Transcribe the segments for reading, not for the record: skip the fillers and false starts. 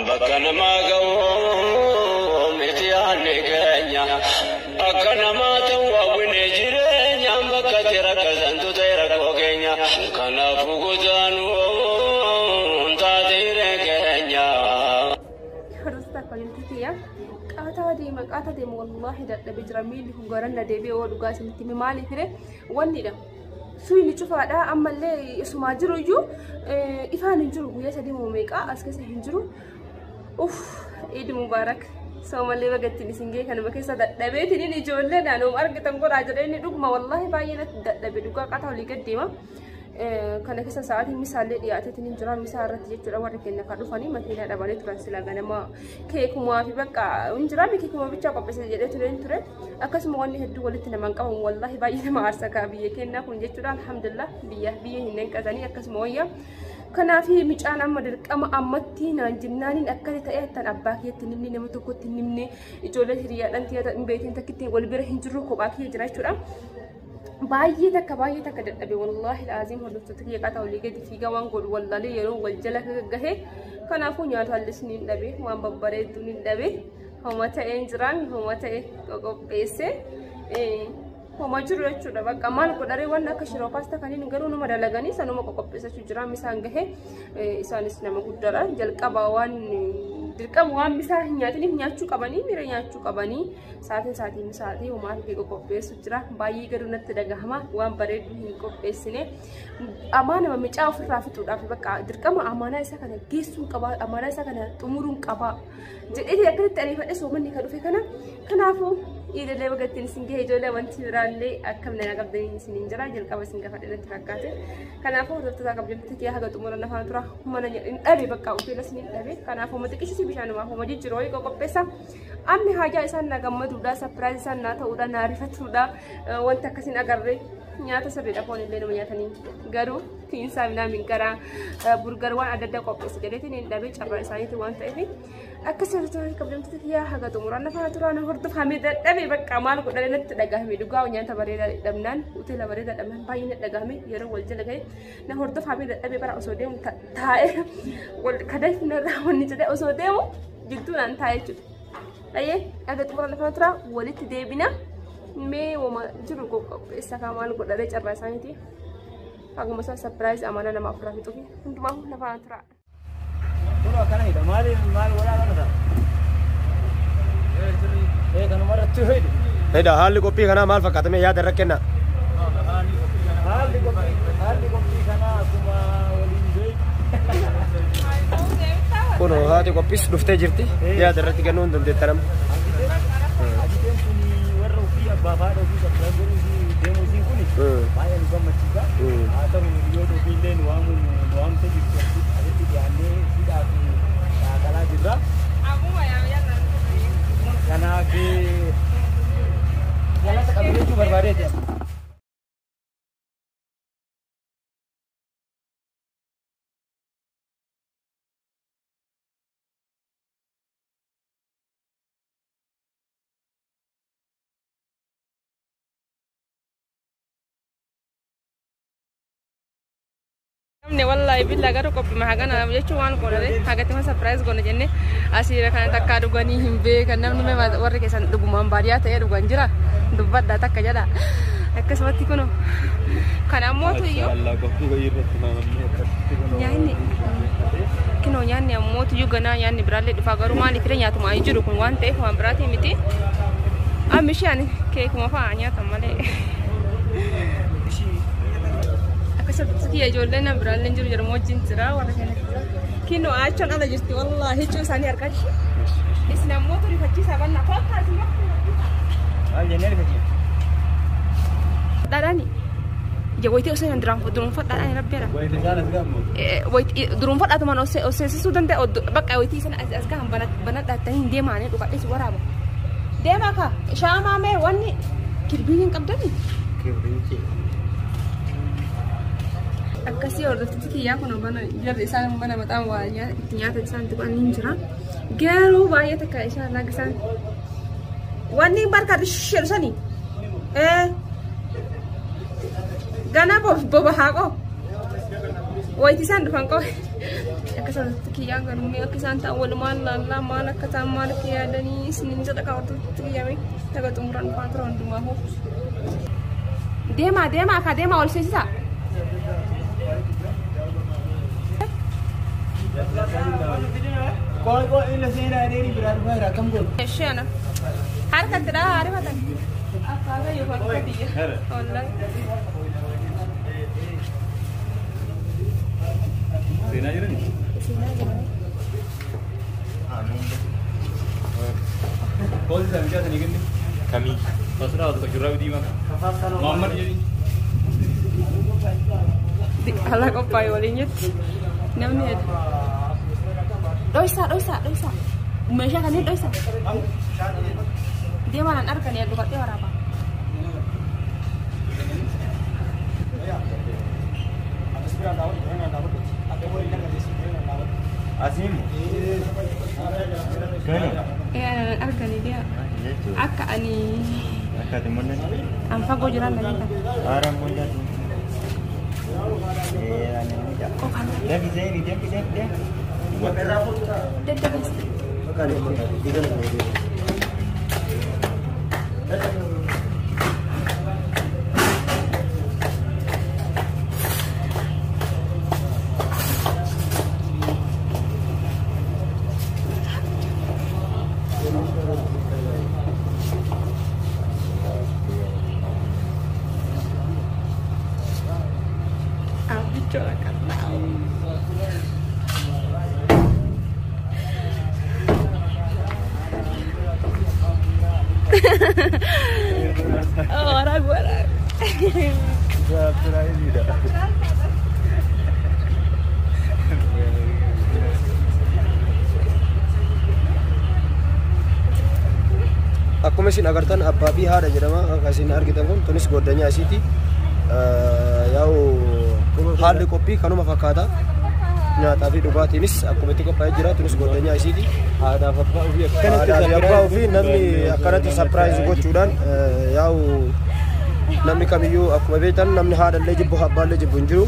Bakana magawo mitiani Kenya akana mata wawine jirenya bakatera kazantu tera Kenya kana fugudanu ntadire Kenya harsta qalintiya qata de wallahi da bijramil hungaran da be wodu gasinti mi mali fire wannida suini cufaadha ammallee isuma jiru iyyuu ifaan hin jiru guyyaa sadii moo meeqa as keessa hin jiru Eid Mubarak soomallee bagattiin isingee kanuma keessa dadhabeetiin ijoollee naannoo argitan godhaa jedhanii dhuguma wallahi baay'ee natti dadhabe dhugaa qataa olii gaddeema kana keessa sa'aatiin misaallee dhiyaateetiin hin jira misaa irratti jechuudha warri keenya kan dhufanii makiinaa dhabalee turan sila ganama keekumaa fi bakka hin jira keekuma bichaa qopheesse jedhee ture akkasuma wanni hedduu walitti namaan qabamu wallahi baay'ee nama aarsa kaa biyya kennaa kun jechuudha alhamdulillah biyya hin hanqatanii akkasuma wayyaa kanaafi micaan amma dirqama ammatti naan jennaaniin akkati ta'ee tan abbaa kiyyaatti nimni nama tokkotti nimne ijoollee hiriyaadhaan tiyata beetiin takkitti wal bira hin jirru kophaa kiyya jira jechuudha baay'ee takka dadhabe wallahi laazim hordoftoota kiyya qataa olii gadi fiigaa waan godhu wallaalee yeroo wal jala gahee kanaafuu nyaata hallis ni dhabe waan babbareedu ni dhabe homa ta'een jiraan homa ta'e qopheesse homa jiru jechuudha bakka maal godharee waan akka shiroo paasta kaniin garuu nama dalaganii sanuma qopheessachuu jira misaan gahee isaanis nama guddaadha jalqaba waan dirqama waan misaa hin nyaatiniif nyaachuu qabanii miira nyaachuu qabanii saatiin misaatii homaa fi qopheessu jira baay'ee gaduu natti dhagahama waan bareedu hin qopheessine amaana micaa ofirraa fixuudhaaf bakka dirqama amaanaa isa kana geessuun qaba amaanaa isa kana xumuruun qaba jedhee akkatti ariifadhe soomanni ka dhufe kanaafuu iidalee bagattiin isin gahee ijoollee wanti biraallee akkam nana qabdanii isin hin jira jalqaba isin gafadhe natti fakkaate kanaafuu hordoftoota qabdanii kiyya haga xumura nafaan tura mana hin dhabe bakka hoteela isin hin dhabe kanaafuu matiqishisi bishaanuma homa jijjiiroo wayii qopheessa ammi haajaa isaan na gammaduudha sapiraayiz isaan naa ta'uudha naa rifatuudha wanta akkasiin agarree nyaata sirriidha foon illee nama nyaatanii garuu kiinsaa minaamin garaa burgar waan adda addaa qopheessa jedheetiin hin dhabe carraa isaaniiti waan ta'eef akkasii hordoftoota qabdanii kiyya haga xumura nafaan tura na hordofamee dadhabe bakka maal godhanii natti dhagahame dhugaa nyaata bareedaa dhabnaan hoteela bareedaa dhabnaan baay'ee natti dhagahame yeroo wal jala ga'e na hordofamee dadhabe bara osoo deemu taa'ee wal kadhannarraa wanni jedhee osoo deemu jidduudhaan taa'ee jechuudha. Ayyee aga xumura nafaan tura walitti deebina mee wama jiru qopheessa kaa maal godhanii carraa isaaniiti haguma isaa sapiraayiz amaana nama afuraa fixuufi hundumaa nafaan tura. Kalau kana ida maal wala kana kan maratti hoyde heda haalli qophii kana maal fakkaatame yaada irra kenna haalli qophii kana akkuma waliin beey kuno haati qophiis dhuftee jirti yaada irratti kennuun dandeettaram ajiteen kuni warra ofii abbaa faadha ofii sabbaabanii deemuusiin kuni baay'ee nu gammachiisa haa ta'u yoo ofiillee nu waamte jirtu asitti dhiyaannee hidhaa fi shaakalaa jirra kanaaf galata qabachuu barbaadeeti Ne wallahi billah garu kopi mahagana jechuun waan godhale hagati ma surprise godhne jenne asira kana takka dhuganii hin beekan namni me warri keessan dhugumaan baadiyaa ta'ee dhugan jira dubbadda takka jedha akkasumatti kuno kana ammootu iyyuu nyaanni kino nyaanni ammootu iyyuu ganaa nyaanni biraallee dhufaa garuu maaliif illee nyaatuma ayi jiru kun waan ta'eef waan biraatii miti ammishaan keekuma fa'aa nyaatan malee Sekian ijoollee nama biraalleen jiru jedhamu wajjin jira warra kana kino achoon ala jirti wallahi hiccuu isaanii argaa jirti isin ammoo rifachiisaa banna fakkaa isin maal jennee rifachiisa dhadhaani wayitii osoo duruunfadhaadhaan rabbeera wayitii duruunfadhaatumaan oseessisuu danda'e bakka wayitii isin as gahan banadhaatanii hin deemaanii dhufadhees waraaba deemaa kaa shaamaa mee wanni kirbii hin qabdani akkasii hordoftoota kiyyaa kun jarri isaan mana maxaan waa itti nyaata isaan tuqan ni jira garuu baay'ee takka isaan laga isaan wanni barkaadhi shirsanii gana boba haaqoo ويتسان دفن قوي أكثر تكيا قرمي أكثر تأول مال لا مال كتام مال كيا دني سنين جدا كاوت تكيا مي تقعد عمران باترون دما هو ديما كديما أول شيء سا كل إلا سينا ديري براد ما رقم كل إيش أنا حركة ترى عارفة تاني أكاغا يوفر كتير والله سينا جرني كل سنة كذا نيجي كمي بسرعة أو تكجرا بدي ما محمد جري Allah kau pai walinya, namanya dosa. Malaysia kan ini dosa. Dia mana arkan ya dukatnya orang apa? Asim, Ya arkan dia. Aka ani. Aka di mana? Amfa kau jalan lagi kan? Arang muda. Oh kan? Dia bisa ini dia. Dia. Aku coba kan tahu. Orang. Akkuma isin agartan abbaa fi haadha jedhama. Akka isin argitan kun tunis goddanyaa isiiti. Yaa'u haalli qophii kanuma fakkaata. Nyaataa fi dhugaatiinis akkuma itti qophaa'ee jira. Tunis goddanyaa isiiti. Haadhaaf Abbaa ofii namni akkanatti sarpiraayiz gochuudhaan yaa'u namni kamiyyuu akkuma beektan namni haadhallee jibbu abbaallee jibbu hin jiru.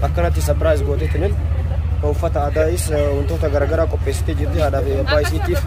Akkanatti sarpiraayiz gooteetiin uffata aadaayis wantoota garaagaraa qopheessitee jirti haadhaa fi abbaa isiitiif.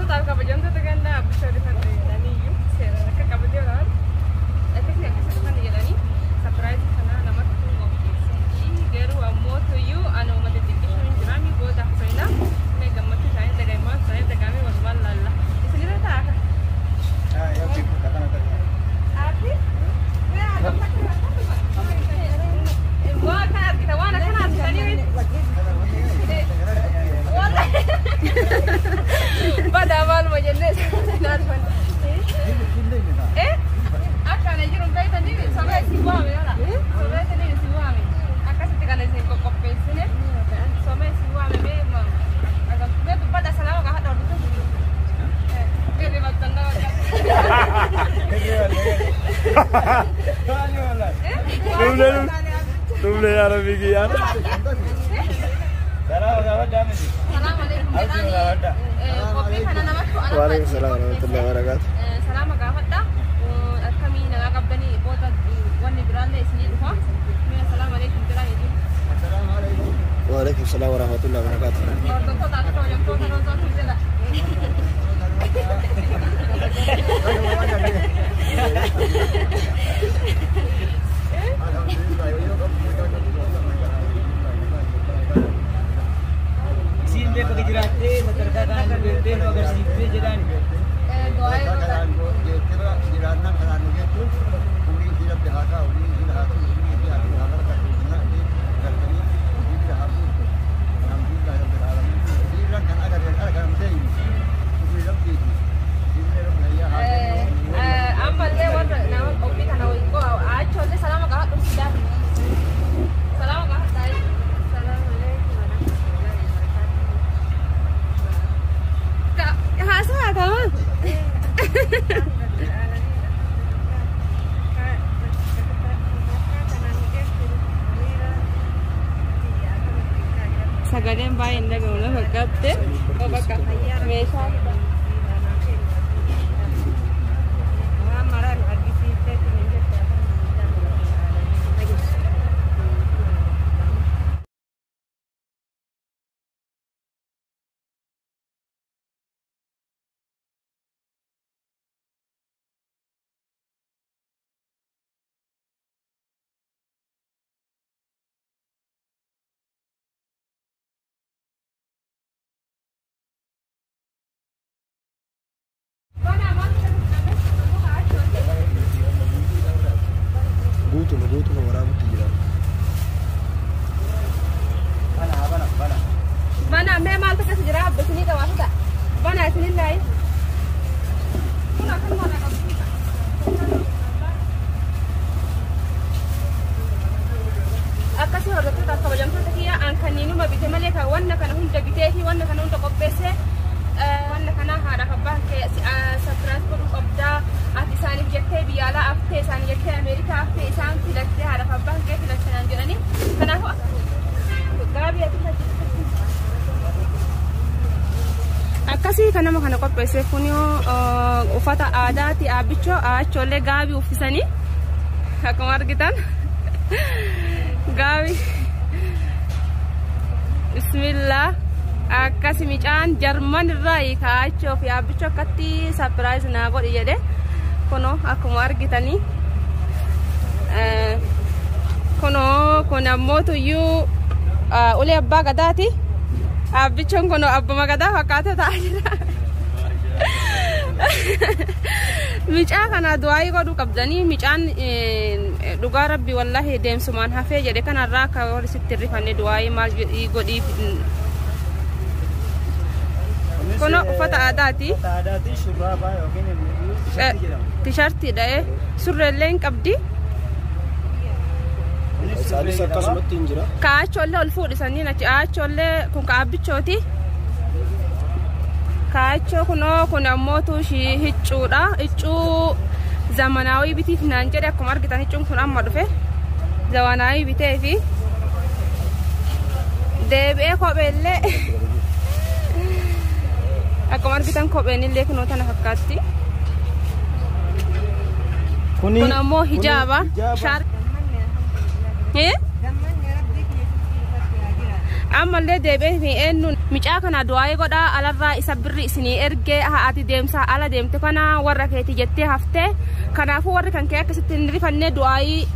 Pada awal mau jenis, akan aja rumpai tadi sampai siwa mana? Sampai tadi siwa ni. Akan setekan nasi kok pensi ni. Sampai siwa memang. Agak tu pada salah kah ada orang tu. Kiri macam mana? Tumle yaar bigi yaar. Waalaikumsalam warahmatullahi wabarakatuh. Salam agafat dah. Kami nangakabdani bota wani biralle isini duha. Assalamualaikum warahmatullahi wabarakatuh. Waalaikumsalam warahmatullahi wabarakatuh. Tonton tak tahu yang tonton tidak. Sini pakai jerate, terkadang bete agar sipre jalan. Doa Jirana kan gitu, uli tidak berhaka, uli tidak hati, uli tidak berhaka, karena ini karena ini tidak hati. Alhamdulillah yang beralamin. Jiran kan ada mesti. Uli lebih. Jiran ya hati. amal dia warna nama kopi kan awal ko acho dia salam agafat tu sudah. Salam agafat dah. Assalamualaikum warahmatullahi wabarakatuh. Kak, hasa kawan. Sagaleen baay'een dhagahuun fakkaate bakka meeshaa Bismillah. Kuna kan mana kamu? Akkasii hordoftoota akka kabajamtoota kiyyaa aan kanniinuma bite malee kan wanna kana hunda bitee fi wanna kana hunda qopheesse wanna kana haadha abbaan kee saffiraas godhuu qabdaa ati isaaniif jettee biyya alaa haftee isaanii jettee Ameerikaa haftee isaan filattee haadha abbaan kee filattanaan jedhanii kanaafuu gaabii ati akkasii kan nama kana qopheesseef kun uffata aadaati abbichoo achoollee gaabii uffisanii akkuma argitan gaabii bismillah akkasi micaan jarman irraa kaachoo fi abbichoo akkatti surprise naa godhi jedhe kuno akkuma argitanii kun ammoo tuyyuu ulee abbaa gadaati abbichoon kun abbuma gadaa fakkaatee ta'aa jira micaa kana du'aayii godhuu qabdanii micaan dhugaa rabbi wallahi deemsumaan hafee jedhe kanarraa akka warri sitti rifanne du'aayii maal godhii kuno uffata aadaati shurraabaa yookiin tishartiidha surreellee hin qabdi Saalis akkasumatti hin jira. Kaachoollee ol fuudhisanii achi kaachoollee kun kaabbichooti. Kaachoo kun ammoo tuushii hiccuudha. Hiccuu zamanaawii bitiif naan jedhe akkuma argitan hiccuun kun amma dhufe. Zamanaawii bitee fi deebi'ee kopheellee akkuma argitan kopheen illee kunoo tana fakkaatti. Kun ammoo hijaaba. Ammallee deebi'ee fi eenyuun micaa kana du'aayii godhaa alarraa isa birri isinii ergee haati deemsaa ala deemte kana warra keeti jettee haftee kanaafuu warri kan kee akkasitti hin rifannee du'aayii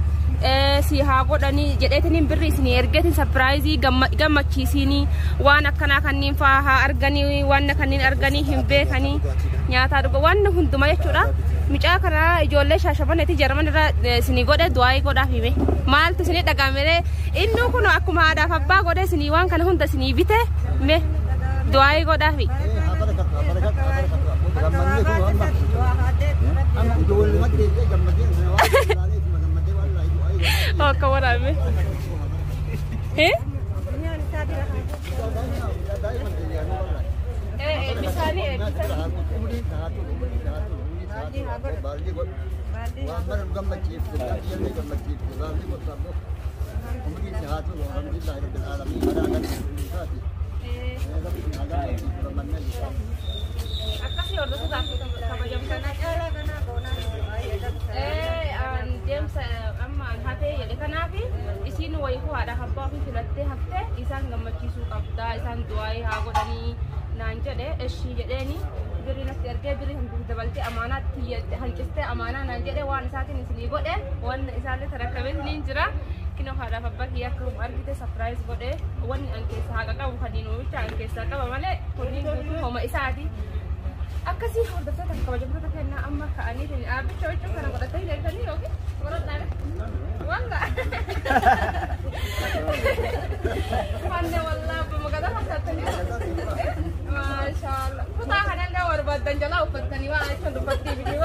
si haa godhanii jedheetiniin birri isinii ergeetiin sapiraayizii gammachiisinii waan akkanaa kanniin fa'aa haa arganii waan kanniin arganii hin beekanii nyaataa dhuga waan hundumaa jechuudha. Micaa kana ijoollee shaashabaneeti jarman irraa isinii godhe du'aayii godhaaf hime maaltu isinii dhagaamere inni kun akkuma haadhaaf abbaa godhe isinii waan kana hunda isinii bite me du'aayii godhaaf akka waraabame isin wayii haadha abbaa fi filattee haftee isaan gammachiisuu qabdaa isaan du'aayii haa godhanii naan jedhe ishii jedheeni birri natti ergee birri dabaltee amaanaatti hanqistee amaanaa naan jedhe waan isaatiin isinii godhe waan isaallee tarakkabee isiniin jira kino haadhaaf abbaa kiyya akkuma argite surprise godhe wanni an keessa haqa qabu kadiinuu bicha an keessaa qaba malee kunniin guutuu homa isaati akkasii hordoftoota kabajamtoota kennaa amma ka'anii abbicha wajjin kana godhatanii deemtanii yookiin godhadhaan walla wanne wallaa abbuma gadaa fakkaatanii maashaallah kutaa kanallee barbaadan jalaa uffattanii waan jechuun dubbattii bitii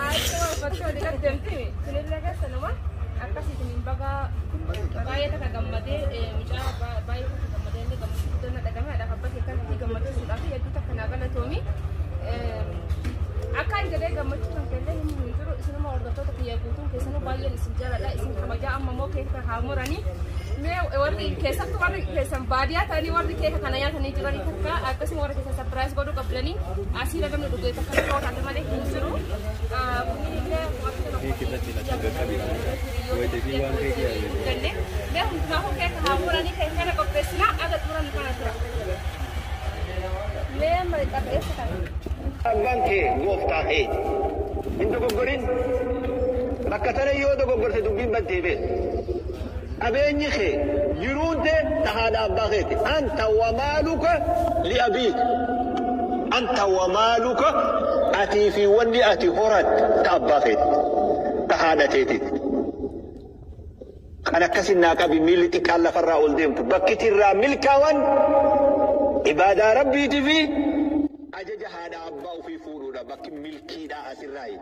achuma uffattee olii gad deemtimi sinillee keessanuma akkasiitiin bagaa baay'ee takka gammadee mucaa baay'ee takka gammadee illee gammachuu guddoo dhagahame haadhaaf abbaa kee akkasitti gammachiisuudhaaf hedduu takka naa galatoomi akkaan jedhee gammachuu kan kellee hin jiru isinuma hordoftoota kiyya guutuun keessanuu baay'een isin jaaladha isin kabajaa amma immoo keessa haa muranii mee warri keessattuu warri keessan baadiyyaa ta'anii warri keessa kana nyaatanii jiranii takka akkasuma warri keessa sapiraayis godhuu qabdanii asii lagamni dhugee takka tokko taate malee hin jiru kunillee mee hundumaafuu keessa haa muranii keessa kana qopheessinaa aga xuran kana jira mee qopheessa kana abbaan kee gooftaa kee hin dogoggorin bakka tana yoo dogoggorte dubbiin baddee beeku abeenyi kee jiruunte tahaadha abbaa keeti anta wamaaluka liabiik anta wamaaluka atii fi wanni ati horat ta abbaa keeti tahaadha teetiiti kan akkasin naa qabi miilli xiqqaan lafarraa ol deemtu bakkitirraa milkaawan عبادة ربي تفي أجج هذا أبا في فورودا بك ملكي دا أسرائيل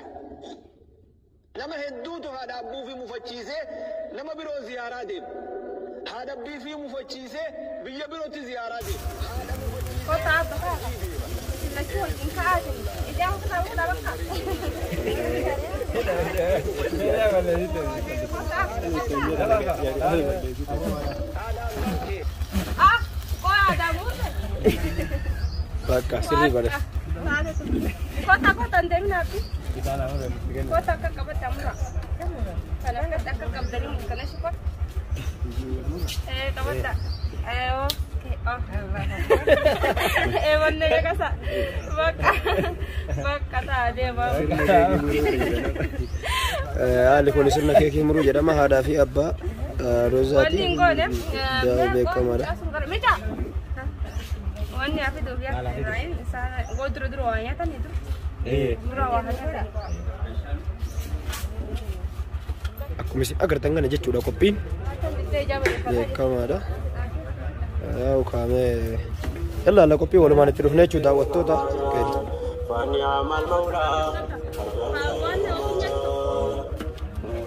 لما هدوتو هذا أبو في مفتشيسة لما برو زيارة ديم هذا أبي في مفتشيسة بيا برو تزيارة ديم هذا مفتشيسة kota apa kak? Lagi holding kak aja. Ini aku ketawa ketawa kak. Ah, kok ada mulut? Bakka sirri bare. Kota ndem nabi. Kota kakak tamra. Kalau kakak dari kana sih kok. Kawan tak. Ayo. Wanne ya kasa. Bakka tade bakka. Ali kun sirna keke muru jedhama haadhaa fi abbaa Rozaati. Wanni ngone. Beekamaadha. Mita. Wanni afi dubiya. Rain sana godru wanya tan itu. Mura wahaya. Akkuma isin agartan kana jechuudha qophiin. Beekamaadha. Yaa ukaamee yalla la qophii walumaan itti dhufne jechuudha daawwattoota. فنعم المولى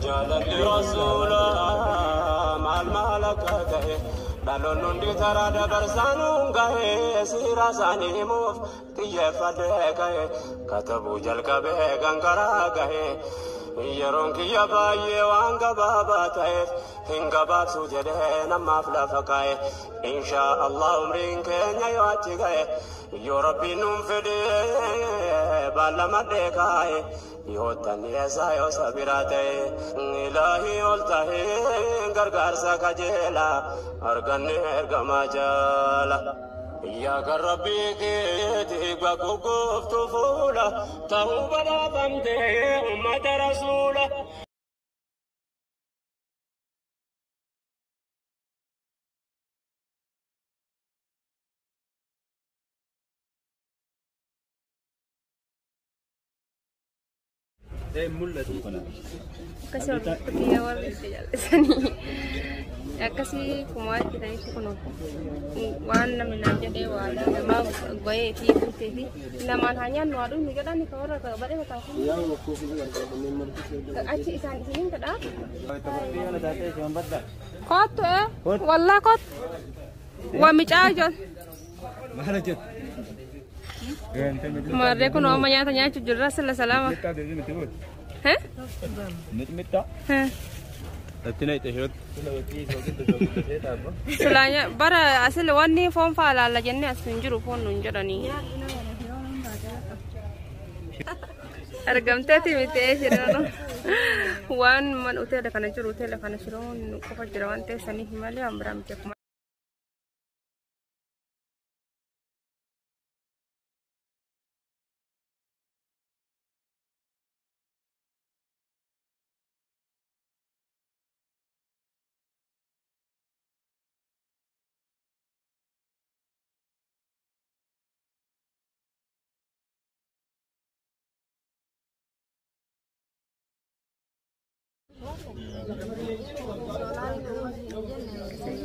جلال رسول مع الملكة دلون دي ترى دبرسانون كه سيرا سانيموف تيفدك كتبوا جلك بغنكرا كه يرون كي باي وانغا بابا تايف هنغا باب سوجده نما فلافكاي ان شاء الله امرين كنيا يواتيغاي يا ربي نمفدي بالمدكاي يوتني يسايو سبيراتي الهي قلتهي غرغر سكجلا ارغني ارغما جالا يا ربي كيتي بكوكوف طفولة توبة فمتي أمة رسولة Kasi pergi awal sani. Kasi kumar kita itu kono. Wan namin aja deh wan. Memang gue TV. Naman hanya nuaru nih kan nih kau rasa bade betul. Aci isan sini kada. Kot wallah kot. Wa micajon. Mana jet? Mare ko no manya tanya jujur rasa salama. Hah? Mita. Hah. Tonight shot. Sulanya bara asal wani form fala la jenne asunjuru phone nunjarani. Argam tati mite shirano. Wan man utel kana juru utel kana shiron ko fajrawan te sani himalaya ambram te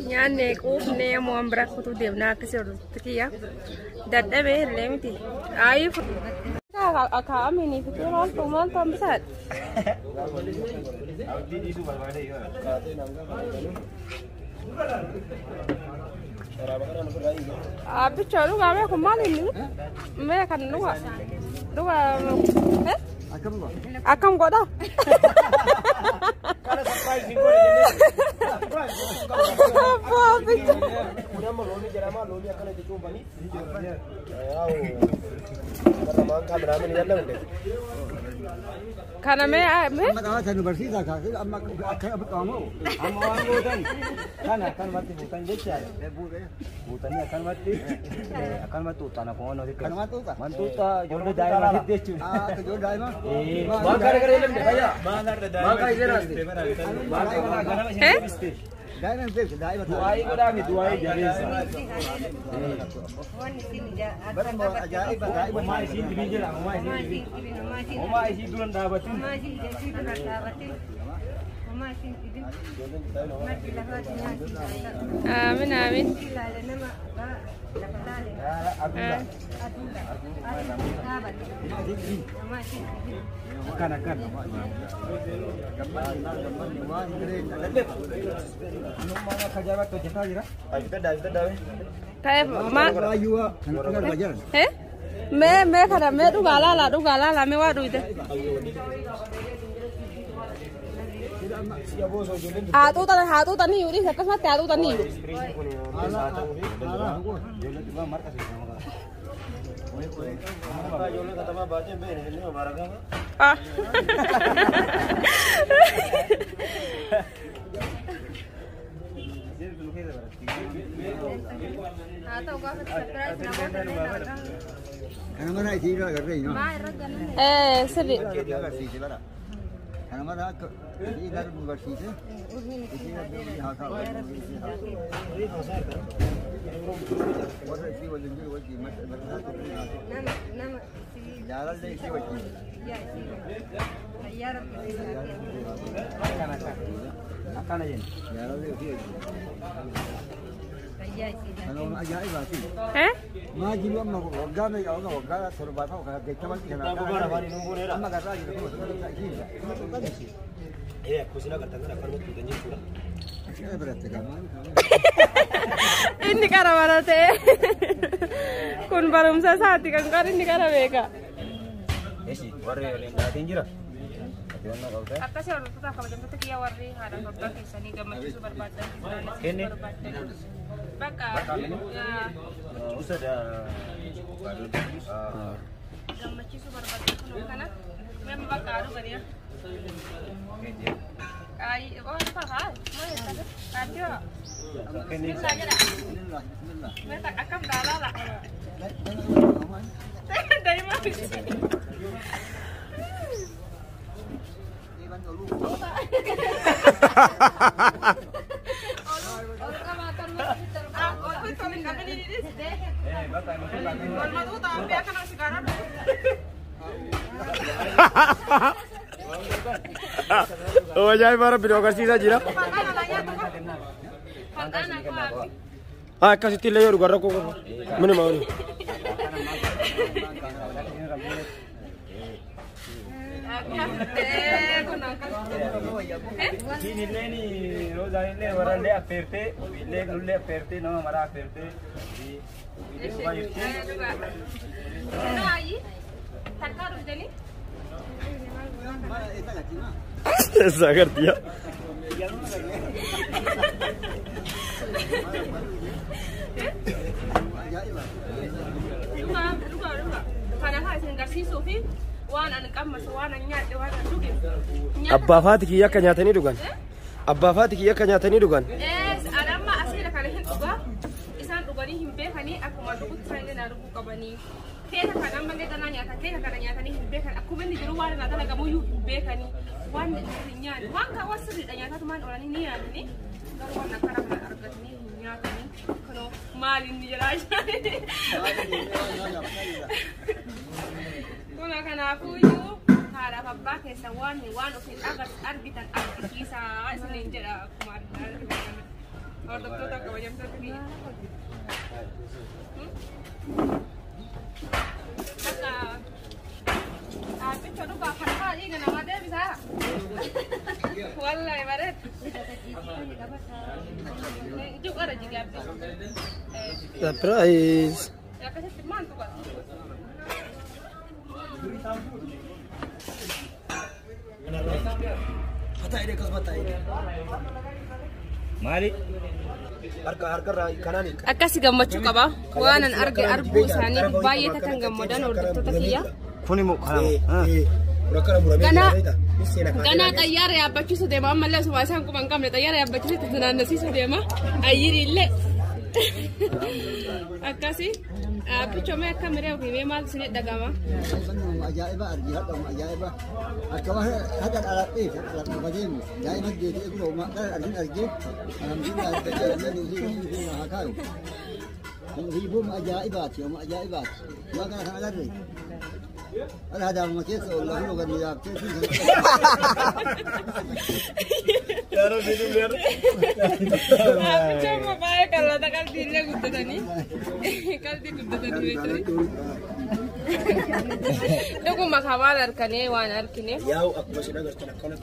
Nyanne kufne mo ambra kutu devna kisir tikiya daddabe lemiti ayi aka amini fitron to man to bisat abi chalu gawe ko mali ni me kan nuwa akam goda Kana surprise ni Udah meloni jarama loni akan dicoba nih. Karena mang kameramen ini ada deh. Karena me Maka saya bersih dah kan, amma apa kamu? Amma wango dan kana akan mati bukan jecha. Bukan akan mati. Akan mati tanah pohon nanti. Kan matu tak? Mantu ta jodoh dai mati dechu. Ah, jodoh dai mah. Mang gara-gara ilmu deh ya. Mang gara-gara. Mang kai jelas. Dai nanti dai mah. Duai ko dami duai jadi. Barang bawa ajaib dai mah. Omai sih biji lah, omai sih. Omai sih duluan dapatin. آمين آمين طيب ما eh me kada me duga lala me wadu ide hatu tani yuri sakas mate hatu tani ah Mana isi lo kerja ini? seri Karena mana ini dari universiti, isi dari haka. Orang isi wajib wajib jalan deh isi wajib. Akan aja. Jalan deh isi wajib. Kalau ajaib sih. Ma jiwa ma wagga me yawa wagga sorba ta ka ke tamal kana amma ga raji da kuma kusina ka tangana farmo da jin kula sai barata ga ma inni kara barate kun barumsa saati kan kar inni kara beka esi warre lenda tinjira akka se orang tuh kalau jemput kia warri ada babak kisah nih gambar itu berbadan ini bakar ya usada gambar itu berbadan karena memang bakar kan ya ay oh apa hal mau ya ada bismillah aja dah mereka akan dalam lah dari mana Oh jangan marah video kasih saja lah. Ah kasih tilai orang garuk kok. Mana mau ni? ini ni roza ini orang le aperte nama marah aperte di sebagai no ahí takar udah ni Sagar dia. Abbaa faati kiyya akka nyaatanii dhugan. Abbaa faati kiyya akka nyaatanii dhugan. Adamma asii kana hin dhugaa isaan dhuganii hin beekanii akkuma dhugutti isaan illee dhuguu qabanii. Keeka kana ammallee ganaa nyaatan keeka kana nyaatanii hin beekan akkuma inni jiru waan irraa dalagamuyyuu hin beekanii waan hin nyaanne waan kaawwan sirriidha nyaatatumaan oolanii ni nyaatanii garuu waan akkana kana argatanii hin nyaatanii kanoo maali inni jedhaa jiranii. Kuna kanaafuyyuu haadhaaf abbaa keessa waan ofiin argitan argisiisaa isiniin jedha akkuma argitan hordoftoota kabajamtoota biyya. Abbicha dhugaa kan haadhii nama deebisaa. Wallahi bareed. Juga jigee abbi. Surprise. Akkasitti maaltu qaba? Hatta ini kasbata ini. Mali. Harka kanani. Akkasi gammachuu qaba. Waan an arge arguu isaanii baay'ee takkan gammadan hordoftoota kiyya. Kuni mu kana. Ganaa xayyaara yaabbachiisu deema ammallee subaa isaan kuma hin qabne xayyaara yaabbachiisu naannasiisu deema ayyiriillee akkasi abbichomee akka miree ofii maal isin dhagama. Ajaa'iba argi hadha ajaa'iba akkama hadha dhaladhee bajeemu daa'ima deetee guroo maqaa argin argee alhamdulillah ajaa'iba haa kaayu. Riibuun ajaa'ibaati ajaa'ibaati waa kana kan agarre. Ada ma keessa wallahu gadi yaabtee يا رب يا رب Cuma baik kalau tak kali dia kuda tadi. Kali dia kuda tadi. Dulu makamar arkane wan arkine. يا أكو بس نقدر تنقلك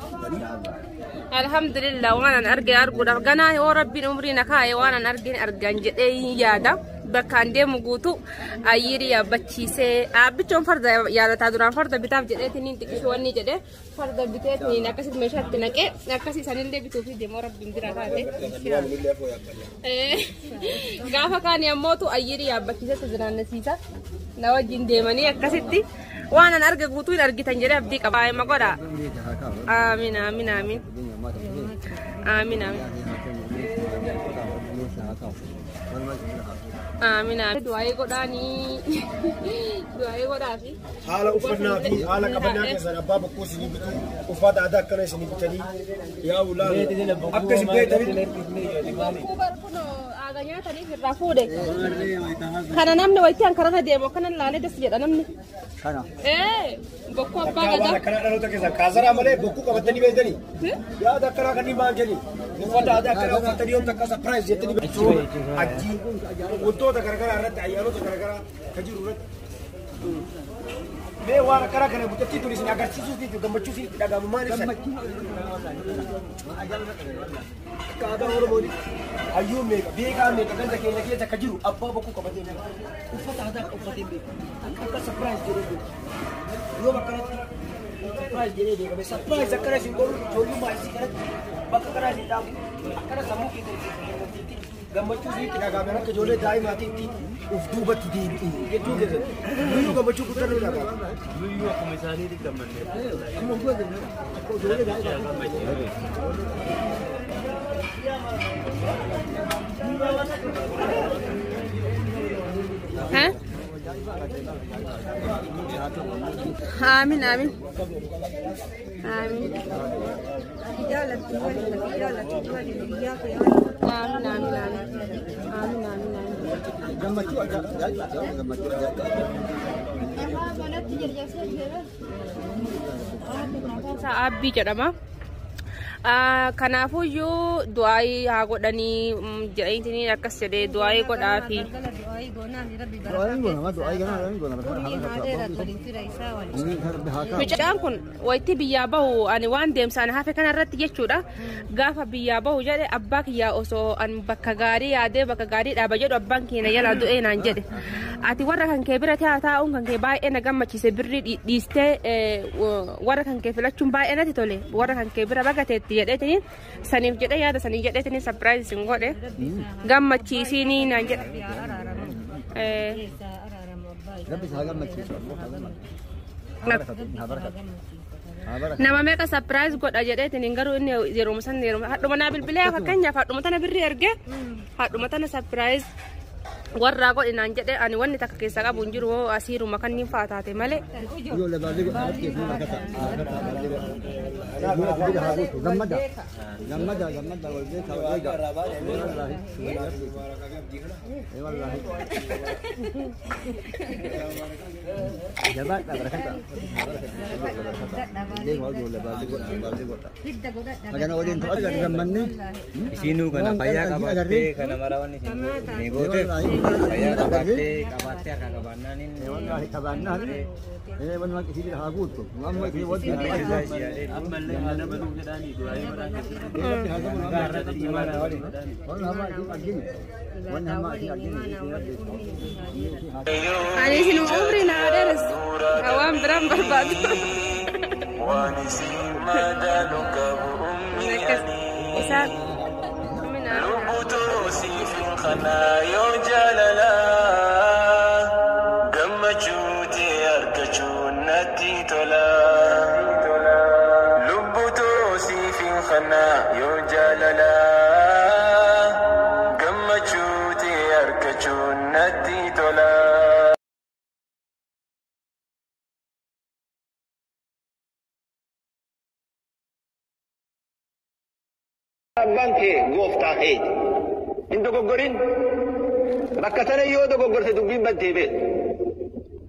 Alhamdulillah waan arge arguudha ganaa yoo rabbiin umrii na kaa'e waan argin argan jedhee yaada bakka an deemu guutu ayyiri yaabbachiisee aabbichoon farda yaadataa duraan farda bitaaf jedheetiin xiqqisuu wanni jedhee farda biteetiin akkasitti meeshaatti naqee akkasii sanillee bituu fi deemoo rabbiin bira taate gaafa kaan ammootu ayyiri yaabbachiisetti jiraannisiisa na wajjin deemanii akkasitti waan an arge guutuu hin argitan jedhee abdii qaba ma godha amiin amiin amiin amiin amiin amiin du'aayi godhaanii du'aayi godhaafi haala uffannaa fi haala qabannaa keessan abbaa bokkuu isinii bitu uffata aadaa akkana isinii bitanii yaa ulaa akka isin beektanitti aga nyaatanii irraa fuudhe kana namni wayitiyaan karaa deemu akkana laalee das jedha namni Kana. bokkuu abbaa gadaa akkana dhaloota keessan kaasaraa malee bokkuu qabatanii beektanii yaada akkanaa kanneen maal jedhanii uffata aadaa akkanaa uffatanii yoo takka sapiraayiz jettanii beektuu ajjii wantoota garaagaraa irratti ayyaanota garaagaraa kan jiru irratti mee waan akkanaa kana butattii tun isin agarsiisuu fi gammachuu isin itti dhagahamu maal ibsan akka aadaa oromooti hayyuu meeqa beekaa meeqa ganda keenya keessa akka jiru abbaa bokkuu qabatee beeku uffata aadaa uffatee beeku akka sapiraayiz jedhee beeku yoo bakkanatti sapiraayiz jedhee beekame sapiraayiz akkana isin godhu ijoollummaa isii kanatti bakka kanaa isin dhaabu akkana sammuu keessatti gammachuu isin itti dhagahaman akka ijoollee daa'imaatiitti uf duubatti deebi'u jechuu keessatti nuyyuu gammachuu guddaa nu dhagahamu. Nuyyuu akkuma isaaniitti gammannee. Hah? Amin amin. Amin. Amin amin amin. Amin amin amin. Gammachuu gammachuu Sa abbi jedhama. Kanaafuyyuu du'aayi haa godhanii jedhanii akkas jedhee du'aayi godhaa fi mucaan kun wayitti biyyaa bahu ani waan deemsaan hafe kanarratti jechuudha gaafa biyyaa bahu jedhe abbaa kiyyaa osoo an bakka gaarii yaadee bakka gaarii dhaaba jedhu abbaan keenya yala du'ee naan jedhe ati warra kan kee bira taa'uun kan kee baay'ee na gammachiise birrii dhiistee warra kan kee filachuun baay'ee natti tole warra kan kee bira bagateetti jedheetini saniif jedhe yaada sanii jedheetini sapiraayiz isin godhe gammachiisiinii naan jedhe. Nama meeqa sapiraayiz godha jedheetini garuu inni yeroo san hadhuma naa bilbilee fakkeenyaaf hadhuma tana birrii ergee hadhuma tana sapiraayiz warra godhinaan jedhe ani wanni takka keessa qabu hin jiru asiiruma kanniin fa'aa taate malee. Isinuu kana fayyaa qabattee kana marawan isin ni goote. Fayyaa qabattee qabattee harka qabaannaan inni qabaannaan wanuma isii haa guutu amma isii wajjin ammallee haala baluu jedhanii du'aayi Ani isin umri na deres awam beram berbadu. Isat Banke gooftaa heeti. Hin dogoggorin. Bakka sana yoo dogoggorte dubbiin baddee beeku.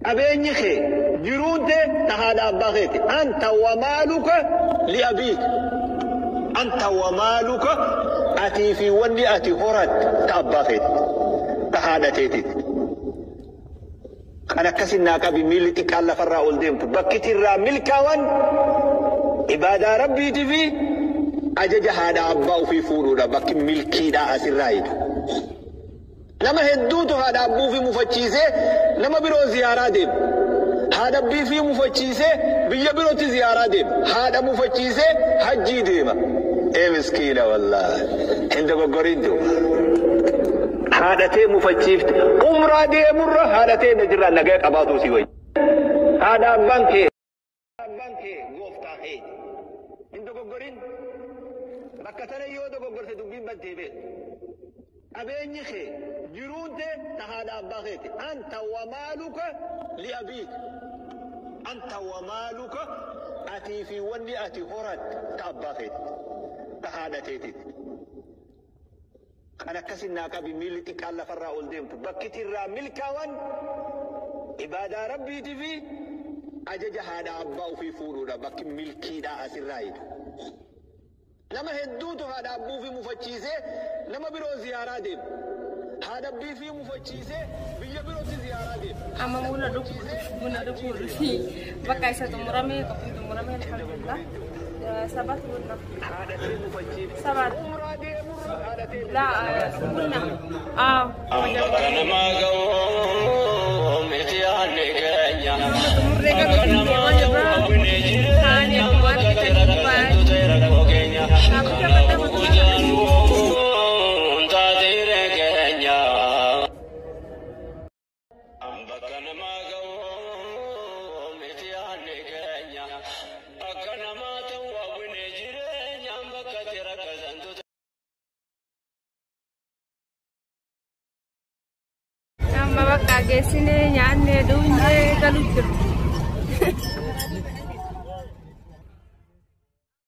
Qabeenyi kee jiruun tee ta haadha abbaa keeti. Anta wa maaluka li abiik. أنت ومالك أتي في وني أتي هرد تأبخت تهادتيت أنا كسينا كبي ملتك على فرا أولدمت بكت الرا ملكاون عبادة ربي تفي أجج هذا أبا في فورودا بك ملكي دا أسرايد لما هدوت هذا أبو في مفتشيسه لما بيرو زيارة ديم هذا بي في مفتشيسه بيجي بيرو زيارة ديم هذا مفتشيسه حجي ديما إيه مسكينة والله عندك قريندو هذا تي مفتشيفت عمره دي مرة هذا تي نجرا نجاك أبادو سوي هذا بانكي غوفتا هي عندك قرين بكتنا يودو قرت دبين بديبه أبيني خي جرونت تهادا باغيت أنت ومالك لأبيك أنت ومالك أتي في وني أتي هرد تأباغيت تهادا تيتي أنا كسينا كبي ملتك على فرا أولدمت بكت الرا ملكاون عبادة ربي تفي أجج هذا أبا في فورودا بك ملكي دا أسرايد لما هدوت هذا أبو في مفتشيسه لما بيرو زيارة ديم هذا بي في مفتشيسه بيجي بيرو زيارة ديم أما مونا دكول بكاي ستمرمي كفي تمرمي الحمد لله سبت ولا سبت لا قلنا كان ما قوم متياني كنيا Mama kaget sini nyanyi dunia galuh.